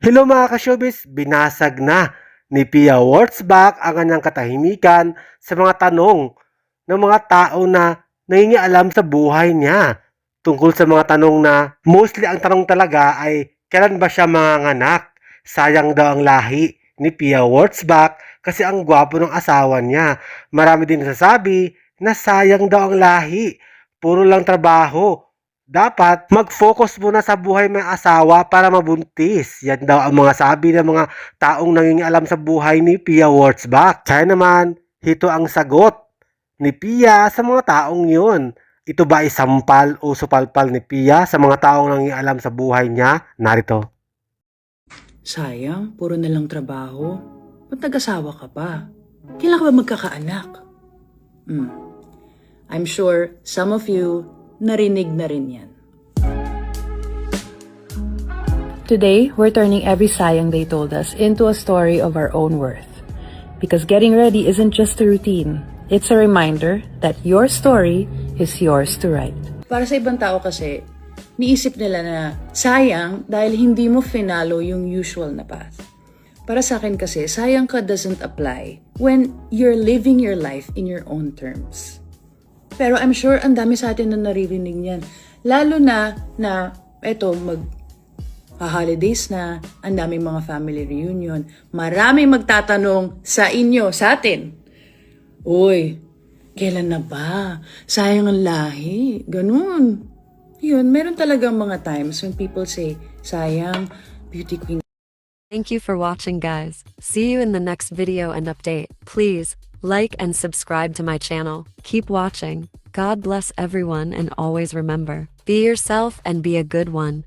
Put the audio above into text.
Hello mga ka-showbiz, binasag na ni Pia Wurtzbach ang kanyang katahimikan sa mga tanong ng mga tao na nangingialam sa buhay niya. Tungkol sa mga tanong na mostly ang tanong talaga ay kailan ba siya manganganak? Sayang daw ang lahi ni Pia Wurtzbach kasi ang gwapo ng asawa niya. Marami din nasasabi na sayang daw ang lahi, puro lang trabaho. Dapat mag-focus muna sa buhay may asawa para mabuntis. Yan daw ang mga sabi ng mga taong nangingialam sa buhay ni Pia Wurtzbach. Kaya naman, ito ang sagot ni Pia sa mga taong yun. Ito ba ay sampal o supalpal ni Pia sa mga taong nangingialam sa buhay niya? Narito. Sayang, puro na lang trabaho. Ba't nag-asawa ka pa? Kailan ka ba magkakaanak? I'm sure some of you narinig na rin yan. Today, we're turning every sayang they told us into a story of our own worth. Because getting ready isn't just a routine. It's a reminder that your story is yours to write. Para sa ibang tao kasi, niisip nila na sayang dahil hindi mo finalo yung usual na path. Para sa akin kasi, sayang ka doesn't apply when you're living your life in your own terms. Pero I'm sure ang dami sa atin na naririnig niyan. Lalo na eto holidays na, ang daming mga family reunion. Maraming magtatanong sa inyo, sa atin. Uy, kailan na ba? Sayang ang lahi. Ganun. Yun, meron talagang mga times when people say, sayang, beauty queen. Thank you for watching, guys. See you in the next video and update. Please like and subscribe to my channel. Keep watching. God bless everyone, and always remember, be yourself and be a good one.